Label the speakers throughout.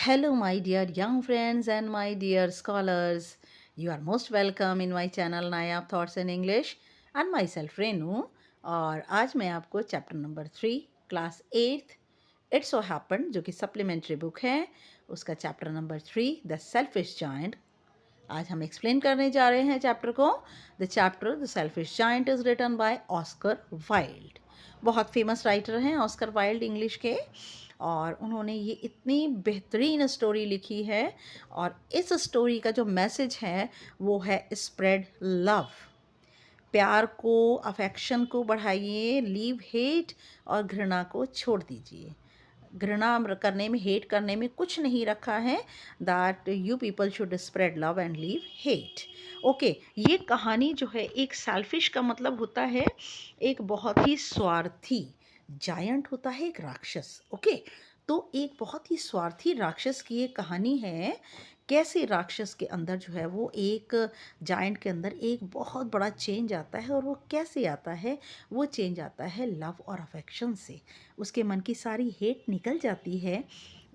Speaker 1: Hello, my dear young friends and my dear scholars. You are most welcome in my channel Nayab thoughts in English and myself Renu. और आज मैं आपको chapter number 3 class 8 it's so happen जो कि supplementary book है उसका chapter number 3 the selfish giant आज हम एक्सप्लेन करने जा रहे हैं चैप्टर को। The chapter the selfish giant is written by Oscar Wilde. बहुत फेमस राइटर हैं ऑस्कर वाइल्ड इंग्लिश के, और उन्होंने ये इतनी बेहतरीन स्टोरी लिखी है। और इस स्टोरी का जो मैसेज है वो है स्प्रेड लव। प्यार को, अफेक्शन को बढ़ाइए, लीव हेट, और घृणा को छोड़ दीजिए। घृणा करने में, हेट करने में कुछ नहीं रखा है। That you people should spread love and leave hate. Okay, ये कहानी जो है एक सेल्फिश का मतलब होता है एक बहुत ही स्वार्थी जायंट होता है, एक राक्षस। ओके, तो एक बहुत ही स्वार्थी राक्षस की ये कहानी है। कैसे राक्षस के अंदर जो है वो एक जायंट के अंदर एक बहुत बड़ा चेंज आता है, और वो कैसे आता है? वो चेंज आता है लव और अफेक्शन से। उसके मन की सारी हेट निकल जाती है।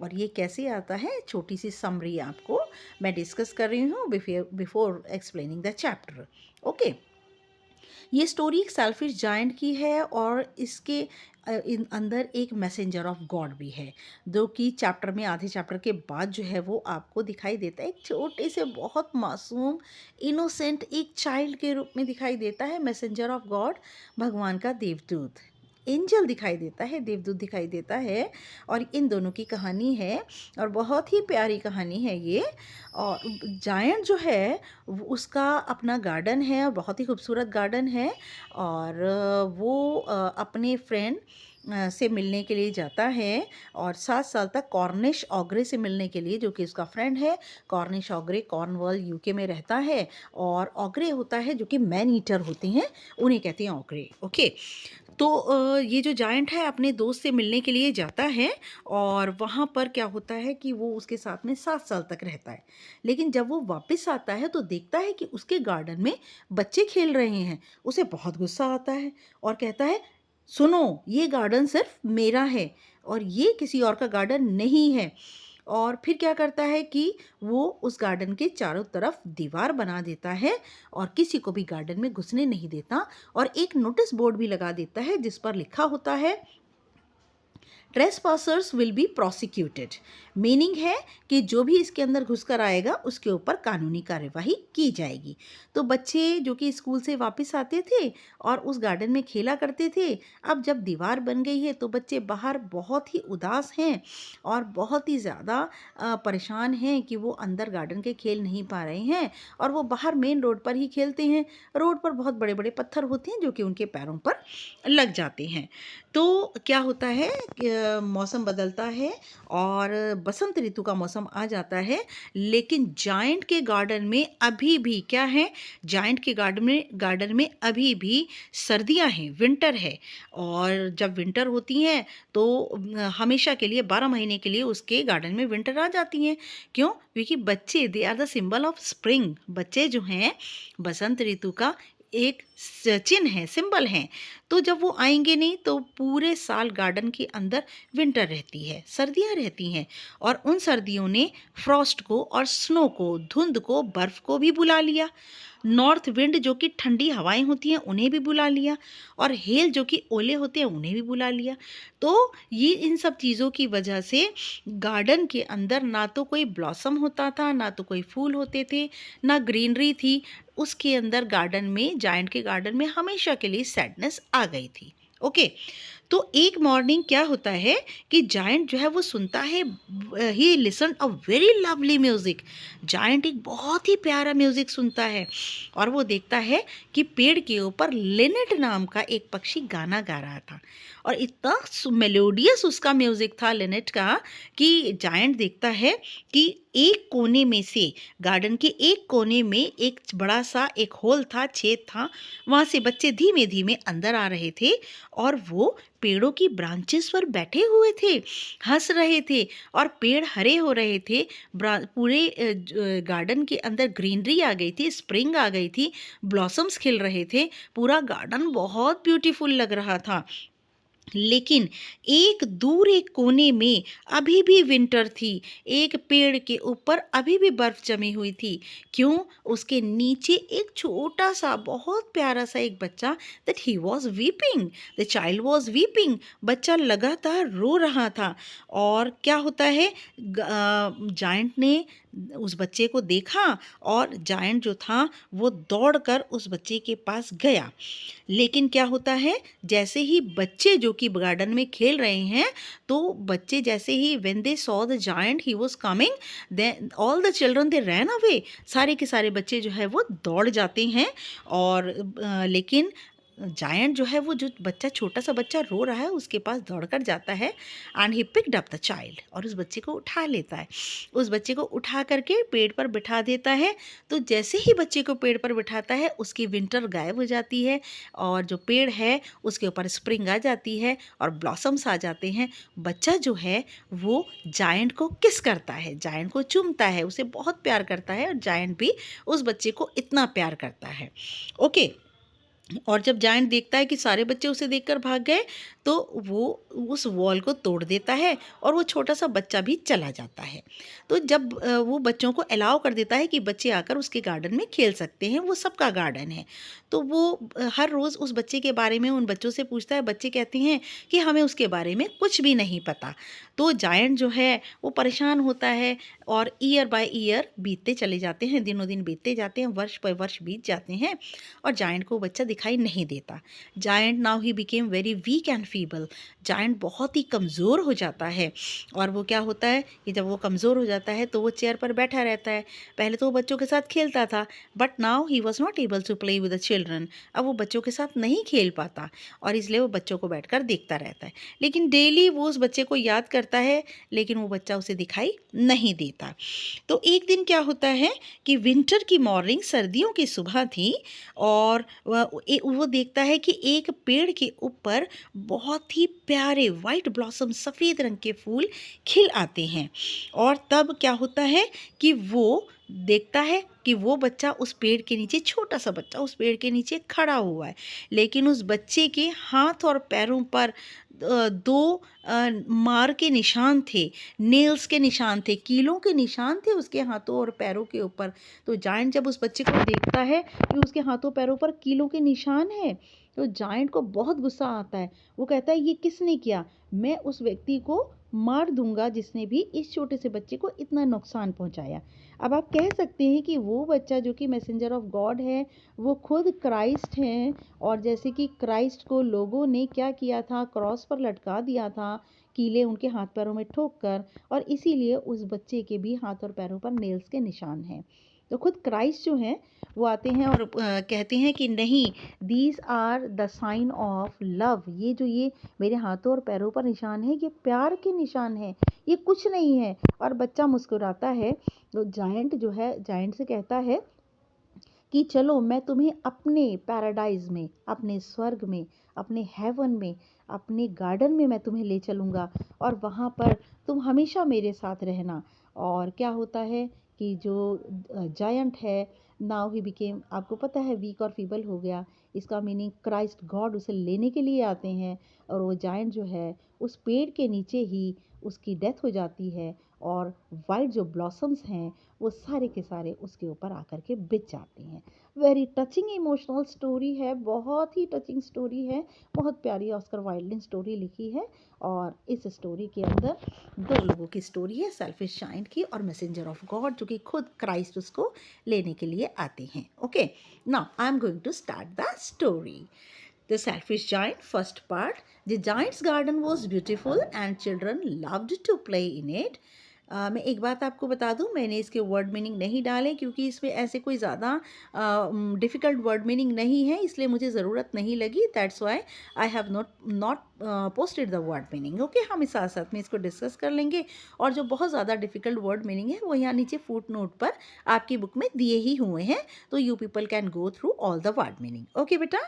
Speaker 1: और ये कैसे आता है, छोटी सी समरी आपको मैं डिस्कस कर रही हूँ before explaining the chapter. Okay, ये स्टोरी एक सेल्फिश जायंट की है, और इसके अंदर एक मैसेंजर ऑफ गॉड भी है, जो कि चैप्टर में, आधे चैप्टर के बाद जो है वो आपको दिखाई देता है। एक छोटे से बहुत मासूम इनोसेंट एक चाइल्ड के रूप में दिखाई देता है। मैसेंजर ऑफ गॉड, भगवान का देवदूत, एंजल दिखाई देता है, देवदूत दिखाई देता है। और इन दोनों की कहानी है, और बहुत ही प्यारी कहानी है ये। और जायंट जो है उसका अपना गार्डन है, और बहुत ही खूबसूरत गार्डन है। और वो अपने फ्रेंड से मिलने के लिए जाता है, और 7 साल तक कॉर्निश ऑग्रे से मिलने के लिए, जो कि उसका फ्रेंड है। कॉर्निश ऑग्रे कॉर्नवॉल यूके में रहता है, और ऑग्रे होता है जो कि मैन ईटर होते हैं, उन्हें कहते हैं ऑग्रे। ओके, तो ये जो जायंट है अपने दोस्त से मिलने के लिए जाता है, और वहाँ पर क्या होता है कि वो उसके साथ में 7 साल तक रहता है। लेकिन जब वो वापस आता है तो देखता है कि उसके गार्डन में बच्चे खेल रहे हैं। उसे बहुत गुस्सा आता है, और कहता है, सुनो, ये गार्डन सिर्फ मेरा है, और ये किसी और का गार्डन नहीं है। और फिर क्या करता है कि वो उस गार्डन के चारों तरफ दीवार बना देता है, और किसी को भी गार्डन में घुसने नहीं देता। और एक नोटिस बोर्ड भी लगा देता है जिस पर लिखा होता है, ट्रेसपासर्स विल बी प्रोसिक्यूटेड। मीनिंग है कि जो भी इसके अंदर घुसकर आएगा उसके ऊपर कानूनी कार्यवाही की जाएगी। तो बच्चे जो कि स्कूल से वापस आते थे और उस गार्डन में खेला करते थे, अब जब दीवार बन गई है तो बच्चे बाहर बहुत ही उदास हैं, और बहुत ही ज़्यादा परेशान हैं कि वो अंदर गार्डन के खेल नहीं पा रहे हैं, और वो बाहर मेन रोड पर ही खेलते हैं। रोड पर बहुत बड़े बड़े पत्थर होते हैं जो कि उनके पैरों पर लग जाते हैं। तो क्या होता है कि मौसम बदलता है, और बसंत ऋतु का मौसम आ जाता है। लेकिन जायंट के गार्डन में अभी भी क्या है, जायंट के गार्डन में अभी भी सर्दियां हैं, विंटर है। और जब विंटर होती हैं तो हमेशा के लिए, 12 महीने के लिए उसके गार्डन में विंटर आ जाती हैं। क्यों? क्योंकि बच्चे, they are the symbol of spring. बच्चे जो हैं बसंत ऋतु का एक चिन्ह है, सिंबल हैं। तो जब वो आएंगे नहीं तो पूरे साल गार्डन के अंदर विंटर रहती है, सर्दियाँ रहती हैं। और उन सर्दियों ने फ्रॉस्ट को और स्नो को, धुंध को, बर्फ़ को भी बुला लिया। नॉर्थ विंड जो कि ठंडी हवाएं होती हैं उन्हें भी बुला लिया, और हेल जो कि ओले होते हैं उन्हें भी बुला लिया। तो ये इन सब चीज़ों की वजह से गार्डन के अंदर ना तो कोई ब्लॉसम होता था, ना तो कोई फूल होते थे, ना ग्रीनरी थी। उसके अंदर गार्डन में, जायंट के गार्डन में हमेशा के लिए सैडनेस आ गई थी। ओके, तो एक मॉर्निंग क्या होता है कि जायंट जो है वो सुनता है, ही listen a very lovely music. Giant एक बहुत ही प्यारा म्यूज़िक सुनता है, और वो देखता है कि पेड़ के ऊपर लिनेट नाम का एक पक्षी गाना गा रहा था। और इतना मेलोडियस उसका म्यूज़िक था लिनेट का, कि जायंट देखता है कि एक कोने में से, गार्डन के एक कोने में एक बड़ा सा एक होल था, छेद था। वहाँ से बच्चे धीमे धीमे अंदर आ रहे थे, और वो पेड़ों की ब्रांचेस पर बैठे हुए थे, हंस रहे थे, और पेड़ हरे हो रहे थे। पूरे गार्डन के अंदर ग्रीनरी आ गई थी, स्प्रिंग आ गई थी, ब्लॉसम्स खिल रहे थे, पूरा गार्डन बहुत ब्यूटीफुल लग रहा था। लेकिन एक कोने में अभी भी विंटर थी। एक पेड़ के ऊपर अभी भी बर्फ जमी हुई थी। क्यों? उसके नीचे एक छोटा सा बहुत प्यारा सा एक बच्चा, that he was weeping, the child was weeping, बच्चा लगातार रो रहा था। और क्या होता है, जायंट ने उस बच्चे को देखा और जायंट जो था वो दौड़कर उस बच्चे के पास गया। लेकिन क्या होता है, जैसे ही बच्चे जो कि गार्डन में खेल रहे हैं, तो बच्चे जैसे ही when they saw the giant he was coming, then all the children they ran away, सारे के सारे बच्चे जो है वो दौड़ जाते हैं। और लेकिन जायंट जो है, वो जो बच्चा, छोटा सा बच्चा रो रहा है, उसके पास दौड़कर जाता है and he picked up the child, और उस बच्चे को उठा लेता है। उस बच्चे को उठा करके पेड़ पर बिठा देता है। तो जैसे ही बच्चे को पेड़ पर बिठाता है, उसकी विंटर गायब हो जाती है और जो पेड़ है उसके ऊपर स्प्रिंग आ जाती है और ब्लॉसम्स आ जाते हैं। बच्चा जो है वो जायंट को किस करता है, जायंट को चूमता है, उसे बहुत प्यार करता है और जायंट भी उस बच्चे को इतना प्यार करता है। ओके। और जब जायंट देखता है कि सारे बच्चे उसे देखकर भाग गए, तो वो उस वॉल को तोड़ देता है और वो छोटा सा बच्चा भी चला जाता है। तो जब वो बच्चों को अलाउ कर देता है कि बच्चे आकर उसके गार्डन में खेल सकते हैं, वो सबका गार्डन है, तो वो हर रोज़ उस बच्चे के बारे में उन बच्चों से पूछता है। बच्चे कहते हैं कि हमें उसके बारे में कुछ भी नहीं पता। तो जायंट जो है वो परेशान होता है और ईयर बाय ईयर बीतते चले जाते हैं, दिनों दिन बीतते जाते हैं, वर्ष बाय वर्ष बीत जाते हैं और जायंट को बच्चा दिखाई नहीं देता। Giant now he became very weak and feeble, giant बहुत ही कमज़ोर हो जाता है। और वो क्या होता है कि जब वो कमज़ोर हो जाता है तो वो चेयर पर बैठा रहता है। पहले तो वो बच्चों के साथ खेलता था, but now he was not able to play with the children, अब वो बच्चों के साथ नहीं खेल पाता और इसलिए वो बच्चों को बैठकर देखता रहता है। लेकिन डेली वो उस बच्चे को याद करता है, लेकिन वो बच्चा उसे दिखाई नहीं देता। तो एक दिन क्या होता है कि विंटर की मॉर्निंग, सर्दियों की सुबह थी, और वो देखता है कि एक पेड़ के ऊपर बहुत ही प्यारे वाइट ब्लॉसम, सफ़ेद रंग के फूल खिल आते हैं। और तब क्या होता है कि वो देखता है कि वो बच्चा उस पेड़ के नीचे, छोटा सा बच्चा उस पेड़ के नीचे खड़ा हुआ है, लेकिन उस बच्चे के हाथ और पैरों पर दो मार के निशान थे, नेल्स के निशान थे, कीलों के निशान थे उसके हाथों और पैरों के ऊपर। तो जायंट जब उस बच्चे को देखता है कि उसके हाथों पैरों पर कीलों के निशान हैं, तो जायंट को बहुत गुस्सा आता है। वो कहता है, ये किसने किया? मैं उस व्यक्ति को मार दूंगा जिसने भी इस छोटे से बच्चे को इतना नुकसान पहुंचाया। अब आप कह सकते हैं कि वो बच्चा जो कि मैसेंजर ऑफ गॉड है, वो खुद क्राइस्ट हैं। और जैसे कि क्राइस्ट को लोगों ने क्या किया था, क्रॉस पर लटका दिया था, कीले उनके हाथ पैरों में ठोक कर, और इसीलिए उस बच्चे के भी हाथ और पैरों पर नेल्स के निशान हैं। तो खुद क्राइस्ट जो हैं वो आते हैं और कहते हैं कि नहीं, these are the sign of love, ये मेरे हाथों और पैरों पर निशान है, ये प्यार के निशान है, ये कुछ नहीं है। और बच्चा मुस्कुराता है। तो जायंट जो है, जायंट से कहता है कि चलो मैं तुम्हें अपने पैराडाइज में, अपने स्वर्ग में, अपने हेवन में, अपने गार्डन में मैं तुम्हें ले चलूँगा और वहाँ पर तुम हमेशा मेरे साथ रहना। और क्या होता है कि जो जायंट है, नाउ ही बिकेम, आपको पता है, वीक और फीबल हो गया। इसका मीनिंग क्राइस्ट गॉड उसे लेने के लिए आते हैं और वो जायंट जो है उस पेड़ के नीचे ही उसकी डेथ हो जाती है और वाइट जो ब्लॉसम्स हैं वो सारे के सारे उसके ऊपर आकर के बिछ जाते हैं। वेरी टचिंग इमोशनल स्टोरी है, बहुत ही टचिंग स्टोरी है, बहुत प्यारी ऑस्कर वाइल्ड ने स्टोरी लिखी है। और इस स्टोरी के अंदर दो लोगों की स्टोरी है, सेल्फिश जायंट की और मैसेंजर ऑफ गॉड, जो कि खुद क्राइस्ट उसको लेने के लिए आते हैं। Okay, now I am going to start the story. The selfish giant, first part. The giant's garden was beautiful and children loved to play in it. मैं एक बात आपको बता दूं, मैंने इसके वर्ड मीनिंग नहीं डाले क्योंकि इसमें ऐसे कोई ज़्यादा डिफ़िकल्ट वर्ड मीनिंग नहीं है, इसलिए मुझे ज़रूरत नहीं लगी। That's why I have not posted the word meaning. Okay, हम इस साथ साथ में इसको डिस्कस कर लेंगे और जो बहुत ज़्यादा डिफ़िकल्ट वर्ड मीनिंग है वो यहाँ नीचे फुट नोट पर आपकी बुक में दिए ही हुए हैं, तो you people can go through all the word meaning. Okay बेटा।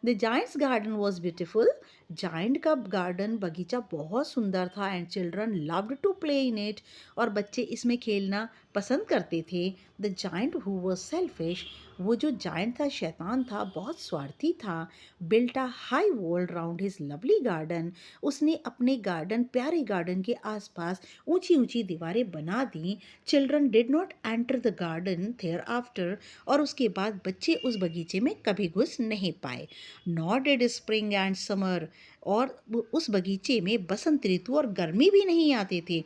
Speaker 1: The giant's garden was beautiful, giant का गार्डन, बगीचा बहुत सुंदर था। And children loved to play in it, और बच्चे इसमें खेलना पसंद करते थे। The giant who was selfish वो जो जायंट था, शैतान था, बहुत स्वार्थी था। Built a high wall round his lovely garden, उसने अपने गार्डन, प्यारे गार्डन के आसपास ऊंची ऊंची दीवारें बना दी। Children did not enter the garden thereafter, और उसके बाद बच्चे उस बगीचे में कभी घुस नहीं पाए। Not did spring and summer, और उस बगीचे में बसंत ऋतु और गर्मी भी नहीं आते थे।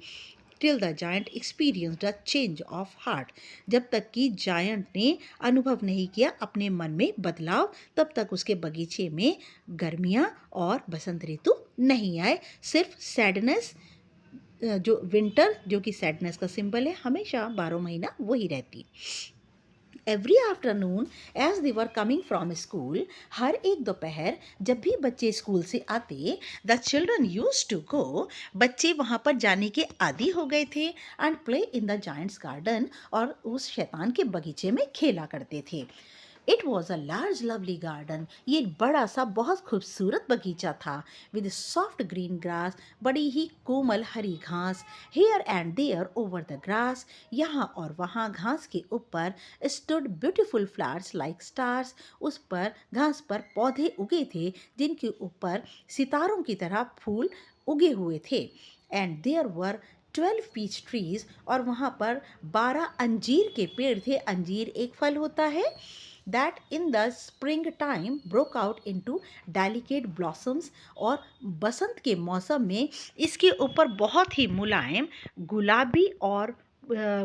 Speaker 1: Till the giant experienced a change of heart, जब तक कि जायंट ने अनुभव नहीं किया अपने मन में बदलाव, तब तक उसके बगीचे में गर्मियाँ और बसंत ऋतु नहीं आए, सिर्फ सैडनेस, जो विंटर, जो कि सैडनेस का सिंबल है, हमेशा 12 महीना वही रहती। Every afternoon as they were coming from school, हर एक दोपहर जब भी बच्चे स्कूल से आते, the children used to go, बच्चे वहाँ पर जाने के आदी हो गए थे, and play in the giant's garden, और उस शैतान के बगीचे में खेला करते थे। It was a large lovely garden, ये एक बड़ा सा बहुत खूबसूरत बगीचा था, विद सॉफ्ट ग्रीन ग्रास, बड़ी ही कोमल हरी घास, here and there over the grass, यहाँ और वहाँ घास के ऊपर stood beautiful flowers like stars, उस पर घास पर पौधे उगे थे जिनके ऊपर सितारों की तरह फूल उगे हुए थे। And there were 12 peach trees, और वहाँ पर 12 अंजीर के पेड़ थे। अंजीर एक फल होता है, that in the spring time broke out into delicate blossoms, और बसंत के मौसम में इसके ऊपर बहुत ही मुलायम गुलाबी और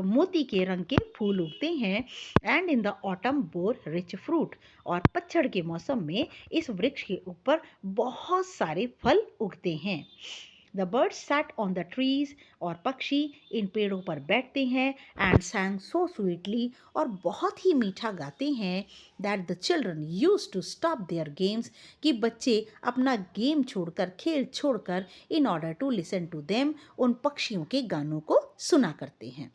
Speaker 1: मोती के रंग के फूल उगते हैं। And in the autumn bore rich fruit, और पतझड़ के मौसम में इस वृक्ष के ऊपर बहुत सारे फल उगते हैं। The birds sat on the trees, और पक्षी इन पेड़ों पर बैठते हैं। एंड सैंग सो स्वीटली, और बहुत ही मीठा गाते हैं। That the children used to stop their games, कि बच्चे अपना गेम छोड़कर, खेल छोड़कर, in order to listen to them, उन पक्षियों के गानों को सुना करते हैं।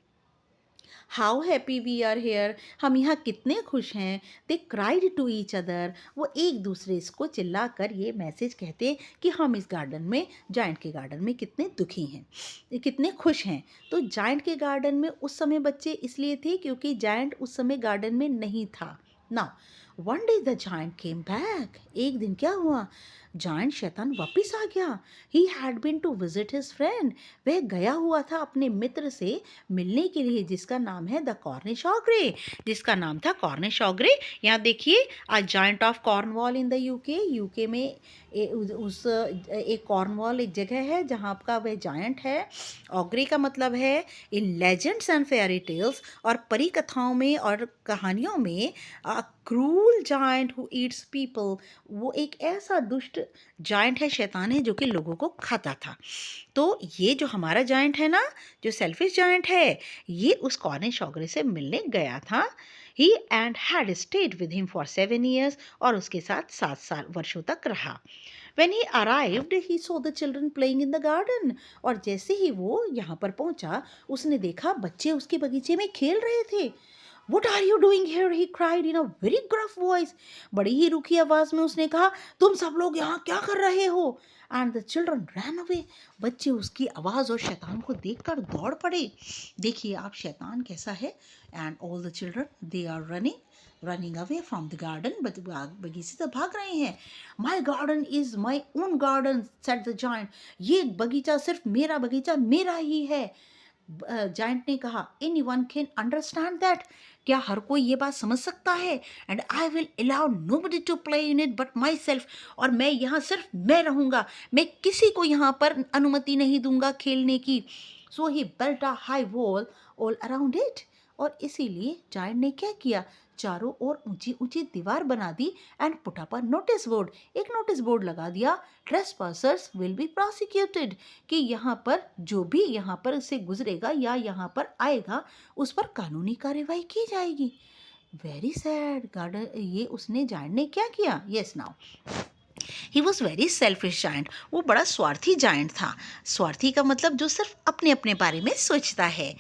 Speaker 1: How happy we are here, हम यहाँ कितने खुश हैं। They cried to each other, वो एक दूसरे को चिल्ला कर ये मैसेज कहते कि हम इस गार्डन में, जायंट के गार्डन में कितने दुखी हैं, कितने खुश हैं। तो जायंट के गार्डन में उस समय बच्चे इसलिए थे क्योंकि जायंट उस समय गार्डन में नहीं था। Now one day the giant came back, एक दिन क्या हुआ, जायंट शैतान वापस आ गया। He had been to visit his friend, वह गया हुआ था अपने मित्र से मिलने के लिए, जिसका नाम है द कॉर्निश ऑग्रे, जिसका नाम था कॉर्निश ऑग्रे। यहाँ देखिए, a giant of Cornwall in the UK, UK में एक कॉर्नवॉल एक जगह है जहाँ का वह जायंट है। ऑग्रे का मतलब है इन लेजेंड्स एंड फेयरी टेल्स, और परी कथाओं में और कहानियों में, cruel giant who Yeats people, वो एक ऐसा दुष्ट जायंट है, शैतान है, जो कि लोगों को खाता था। तो ये जो हमारा जायंट है ना, जो सेल्फिश जायंट है, ये उस कॉर्निश ऑग्रे से मिलने गया था। He and had stayed with him for 7 years, और उसके साथ 7 वर्षों तक रहा। When he arrived, he saw the children playing in the garden, और जैसे ही वो यहाँ पर पहुँचा, उसने देखा बच्चे उसके बगीचे में खेल रहे थे। What are you doing here? He cried in a very gruff voice. बड़ी ही रूखी आवाज में उसने कहा, तुम सब लोग यहाँ क्या कर रहे हो? And the children ran away. बच्चे उसकी आवाज और शैतान को देखकर दौड़ पड़े। देखिए आप शैतान कैसा है। And all the children, they are running away from the garden. बगीचे से भाग रहे हैं। My garden is my own garden, said the giant. ये बगीचा सिर्फ मेरा बगीचा मेरा ही है। जायंट ने कहा, anyone can understand that, क्या हर कोई ये बात समझ सकता है? And I will allow nobody to play in it but myself, और मैं यहाँ सिर्फ मैं रहूँगा, मैं किसी को यहाँ पर अनुमति नहीं दूंगा खेलने की। So he built a high wall all around it, और इसीलिए जायंट ने क्या किया, चारों ओर ऊंची ऊंची दीवार बना दी। And put up a notice board, एक नोटिस बोर्ड लगा दिया, ट्रेसपासर्स विल बी प्रोसिक्यूटेड, कि यहाँ पर जो भी यहाँ पर से गुजरेगा या यहाँ पर आएगा, उस पर कानूनी कार्रवाई की जाएगी। वेरी सैड गार्डन, ये उसने जायंट ने क्या किया? Yes now he was very selfish giant, वो बड़ा स्वार्थी जायंट था। स्वार्थी का मतलब जो सिर्फ अपने अपने बारे में सोचता है।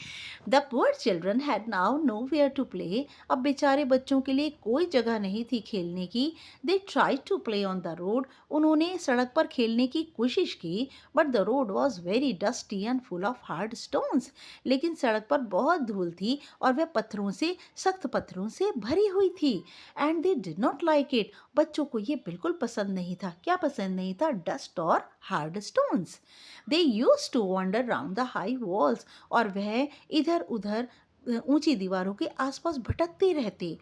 Speaker 1: The poor children had now nowhere to play. अब बेचारे बच्चों के लिए कोई जगह नहीं थी खेलने की। They tried to play on the road. उन्होंने सड़क पर खेलने की कोशिश की, but the road was very dusty and full of hard stones. लेकिन सड़क पर बहुत धूल थी और वह सख्त पत्थरों से भरी हुई थी। And they did not like it. बच्चों को ये बिल्कुल पसंद नहीं था। क्या पसंद नहीं था? डस्ट और hard stones. They used to wander round the high walls. और वह इधर उधर ऊंची दीवारों के आसपास भटकते रहते।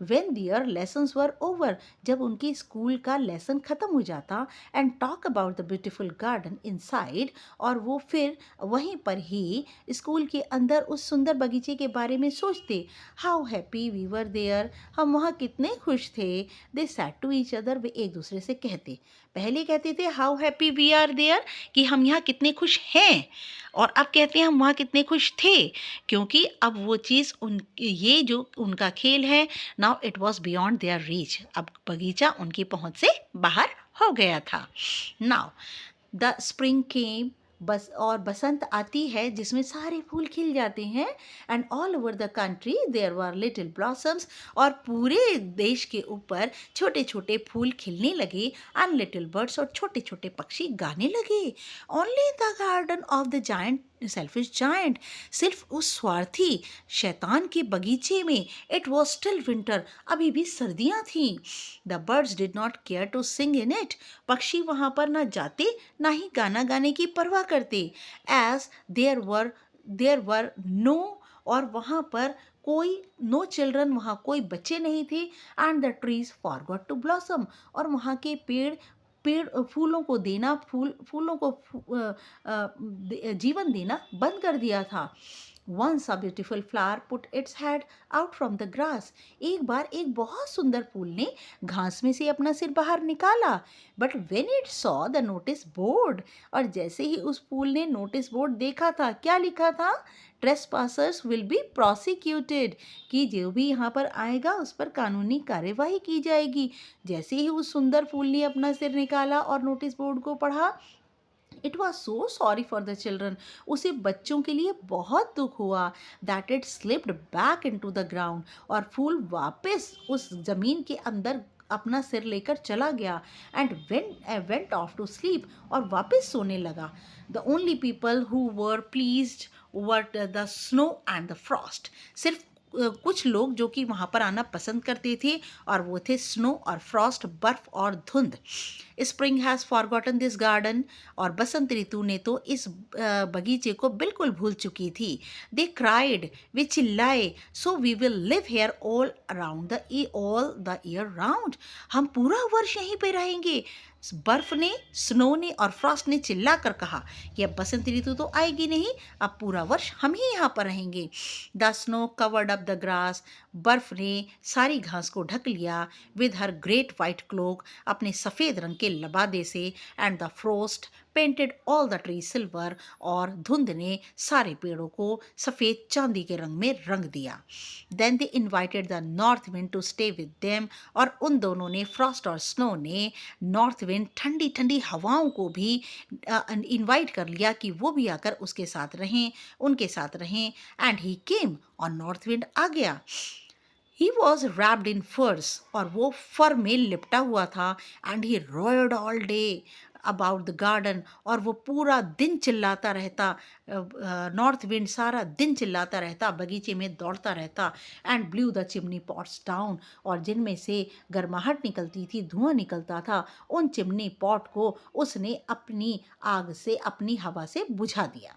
Speaker 1: When their lessons were over, जब उनके स्कूल का लेसन खत्म हो जाता, and talk about the beautiful garden inside, और वो फिर वहीं पर ही स्कूल के अंदर उस सुंदर बगीचे के बारे में सोचते। How happy we were there, हम वहाँ कितने खुश थे। They said to each other, वे एक दूसरे से कहते। पहले कहते थे how happy we are there, कि हम यहाँ कितने खुश हैं, और अब कहते हैं हम वहाँ कितने खुश थे, क्योंकि अब वो चीज़ ये जो उनका खेल है, now it was beyond their reach, अब बगीचा उनकी पहुँच से बाहर हो गया था। नाउ द स्प्रिंग केम, बसंत आती है जिसमें सारे फूल खिल जाते हैं। And all over the country there were little blossoms, और पूरे देश के ऊपर छोटे छोटे फूल खिलने लगे। एंड लिटिल बर्ड्स, और छोटे छोटे पक्षी गाने लगे। Only the garden of the giant selfish giant, सिर्फ उस स्वार्थी शैतान के बगीचे में, इट वॉज स्टिल विंटर, अभी भी सर्दियाँ थीं। The birds did not care to sing in it, पक्षी वहाँ पर ना जाते ना ही गाना गाने की परवाह करते। एज देयर वर नो, और वहाँ पर कोई नो चिल्ड्रन, वहाँ कोई बच्चे नहीं थे। And the trees forgot to blossom, और वहाँ के पेड़ पेड़ फूलों को देना, फूलों को जीवन देना बंद कर दिया था। Once a beautiful flower put its head out from the grass. एक बार एक बहुत सुंदर फूल ने घास में से अपना सिर बाहर निकाला। But when it saw the notice board, और जैसे ही उस फूल ने नोटिस बोर्ड देखा था, क्या लिखा था? Trespassers will be prosecuted, कि जो भी यहाँ पर आएगा उस पर कानूनी कार्यवाही की जाएगी। जैसे ही उस सुंदर फूल ने अपना सिर निकाला और नोटिस बोर्ड को पढ़ा, it was so sorry for the children, उसे बच्चों के लिए बहुत दुख हुआ। That it slipped back into the ground, और फूल वापस उस जमीन के अंदर अपना सिर लेकर चला गया। And went off to sleep, और वापस सोने लगा। The only people who were pleased were the snow and the frost, सिर्फ कुछ लोग जो कि वहाँ पर आना पसंद करते थे, और वो थे स्नो और फ्रॉस्ट, बर्फ और धुंध। Spring has forgotten this garden, और बसंत ऋतु ने तो इस बगीचे को बिल्कुल भूल चुकी थी। दे क्राइड, वे चिल्लाए, so we will live here all the year round, हम पूरा वर्ष यहीं पे रहेंगे। बर्फ ने, स्नो ने और फ्रॉस्ट ने चिल्ला कर कहा कि अब बसंत ऋतु तो आएगी नहीं, अब पूरा वर्ष हम ही यहाँ पर रहेंगे। The snow covered up the grass, बर्फ ने सारी घास को ढक लिया। With her great white cloak, अपने सफ़ेद रंग के लबादे से। And the frost painted all the tree silver, और धुंध ने सारे पेड़ों को सफ़ेद चांदी के रंग में रंग दिया। Then they invited the north wind to stay with them, और उन दोनों ने, फ्रॉस्ट और स्नो ने, नॉर्थ विंड ठंडी ठंडी हवाओं को भी इनवाइट कर लिया कि वो भी आकर उसके साथ रहें, उनके साथ रहें। एंड ही केम, और नॉर्थ विंड आ गया। ही वॉज रैप्ड इन फर्स, और वो फर में लिपटा हुआ था। And he roared all day about the garden, और वो पूरा दिन चिल्लाता रहता, नॉर्थ विंड सारा दिन चिल्लाता रहता, बगीचे में दौड़ता रहता। And blue the chimney pots down, और जिनमें से गर्माहट निकलती थी, धुआं निकलता था, उन चिमनी पॉट को उसने अपनी आग से, अपनी हवा से बुझा दिया।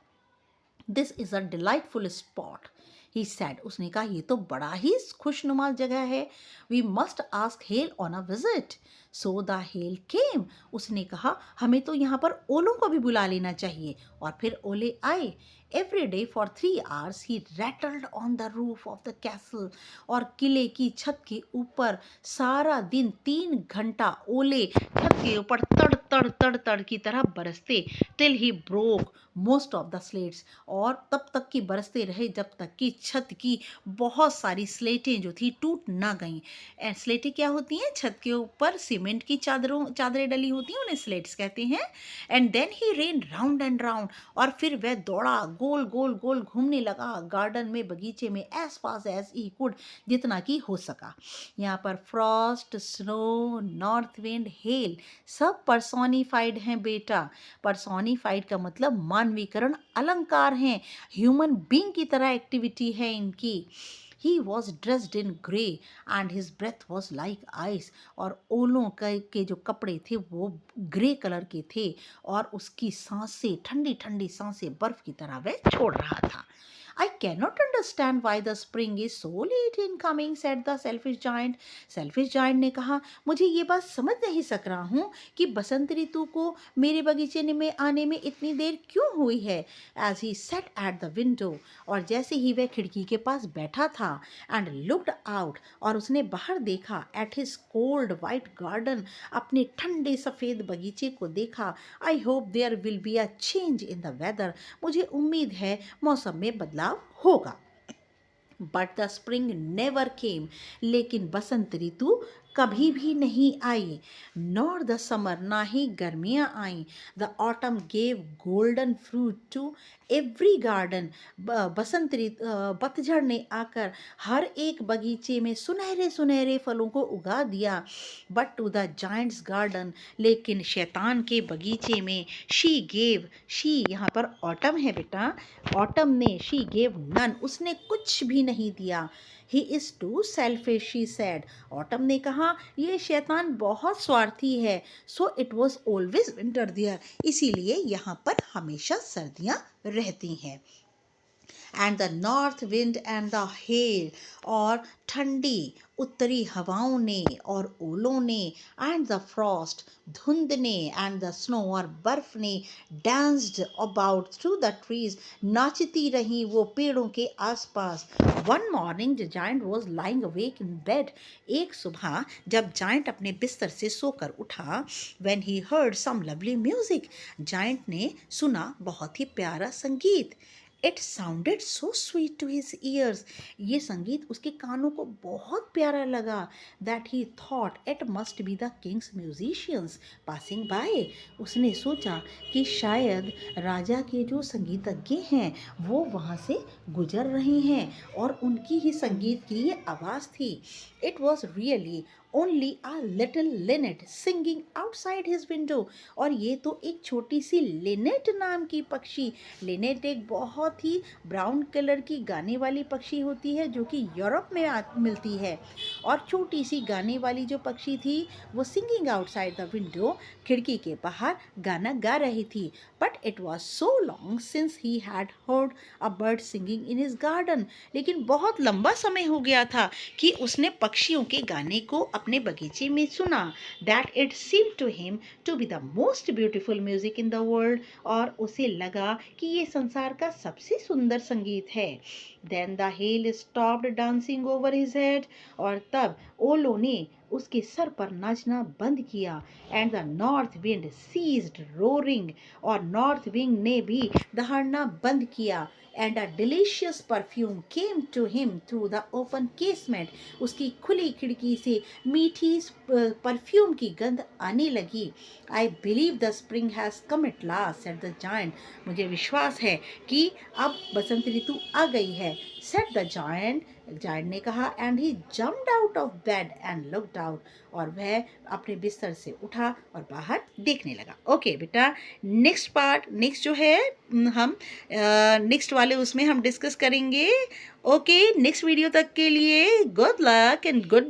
Speaker 1: This is a delightful spot, he sad, उसने कहा ये तो बड़ा ही खुशनुमा जगह है। We must ask hello on a visit, so the hell केम, उसने कहा हमें तो यहाँ पर ओलों को भी बुला लेना चाहिए, और फिर ओले आए। Every day for 3 hours he rattled on the roof of the castle, और किले की छत के ऊपर सारा दिन 3 घंटा ओले छत के ऊपर तड़ तड़ तड़ तड़ की तरह बरसते। Till he broke most of the slates, और तब तक की बरसते रहे जब तक कि छत की बहुत सारी स्लेटें जो थी टूट ना गईं। स्लेटें क्या होती हैं? छत के ऊपर सीमेंट सीमेंट की चादरें डली होती हैं, उन्हें स्लेट्स कहते हैं। And then he ran round and round, और फिर वह दौड़ा, गोल गोल गोल घूमने लगा गार्डन में, बगीचे में, as fast as he could, जितना कि हो सका। यहाँ पर frost, snow, north wind, hail सब पर्सोनिफाइड हैं बेटा। पर्सोनिफाइड का मतलब मानवीकरण अलंकार हैं, ह्यूमन बीइंग की तरह एक्टिविटी है इनकी। He was dressed in grey and his breath was like ice, और ओलों के जो कपड़े थे वो ग्रे कलर के थे, और उसकी सांसें, ठंडी ठंडी सांसें बर्फ की तरह वह छोड़ रहा था। I cannot understand why the spring is so late in coming, said the selfish giant. Selfish giant ने कहा, मुझे ये बात समझ नहीं सक रहा हूँ कि बसंत ऋतु को मेरे बगीचे में आने में इतनी देर क्यों हुई है। As he sat at the window, और जैसे ही वह खिड़की के पास बैठा था, and looked out, और उसने बाहर देखा, at his cold white garden, अपने ठंडे सफ़ेद बगीचे को देखा। I hope there will be a change in the weather, मुझे उम्मीद है मौसम में बदलाव होगा। But the spring never came, लेकिन बसंत ऋतु कभी भी नहीं आई। नॉर द समर, ना ही गर्मियाँ आईं। The autumn gave golden fruit to every garden, बसंत ऋतु पतझड़ ने आकर हर एक बगीचे में सुनहरे सुनहरे फलों को उगा दिया। But to the giant's garden, लेकिन शैतान के बगीचे में, शी गेव, शी यहाँ पर ऑटम है बेटा, ऑटम ने, शी गेव नन, उसने कुछ भी नहीं दिया। He is too selfish, she said, autumn ने कहा, ये शैतान बहुत स्वार्थी है। So it was always winter there, इसीलिए यहाँ पर हमेशा सर्दियाँ रहती हैं। And the north wind and the hail, और ठंडी उत्तरी हवाओं ने और ओलों ने, एंड द फ्रॉस्ट, धुंध ने, एंड द स्नो, और बर्फ ने, danced about through the trees, नाचती रहीं वो पेड़ों के आसपास। One morning the giant was lying awake in bed, एक सुबह जब जायंट अपने बिस्तर से सोकर उठा, when he heard some lovely music, giant ने सुना बहुत ही प्यारा संगीत। It sounded so sweet to his ears, ये संगीत उसके कानों को बहुत प्यारा लगा। That he thought it must be the king's musicians passing by, उसने सोचा कि शायद राजा के जो संगीतज्ञ हैं वो वहाँ से गुजर रहे हैं, और उनकी ही संगीत की ये आवाज़ थी। It was really only a little linnet singing outside his window, और ये तो एक छोटी सी लिनेट नाम की पक्षी, लिनेट एक बहुत ही ब्राउन कलर की गाने वाली पक्षी होती है जो कि यूरोप में मिलती है, और छोटी सी गाने वाली जो पक्षी थी वो सिंगिंग आउटसाइड द विंडो, खिड़की के बाहर गाना गा रही थी। But it was so long since he had heard a bird singing in his garden, लेकिन बहुत लंबा समय हो गया था कि उसने पक्षियों के गाने को अपने बगीचे में सुना। That it seem to him to be the most beautiful music in the world, और उसे लगा कि ये संसार का सबसे सुंदर संगीत है। Then the hail stopped dancing over his head, और तब ओलों ने उसके सर पर नाचना बंद किया। And the north wind ceased roaring, और नॉर्थ विंड ने भी दहाड़ना बंद किया। And a delicious perfume came to him through the open casement, उसकी खुली खिड़की से मीठी परफ्यूम की गंध आने लगी। I believe the spring has come at last, said the giant, मुझे विश्वास है कि अब बसंत ऋतु आ गई है, सेड द जायंट, जायंट ने कहा। And he jumped out of bed and looked out, और वह अपने बिस्तर से उठा और बाहर देखने लगा। ओके बेटा, नेक्स्ट पार्ट, नेक्स्ट जो है हम नेक्स्ट वाले उसमें हम डिस्कस करेंगे। ओके, नेक्स्ट वीडियो तक के लिए गुड लक एंड गुड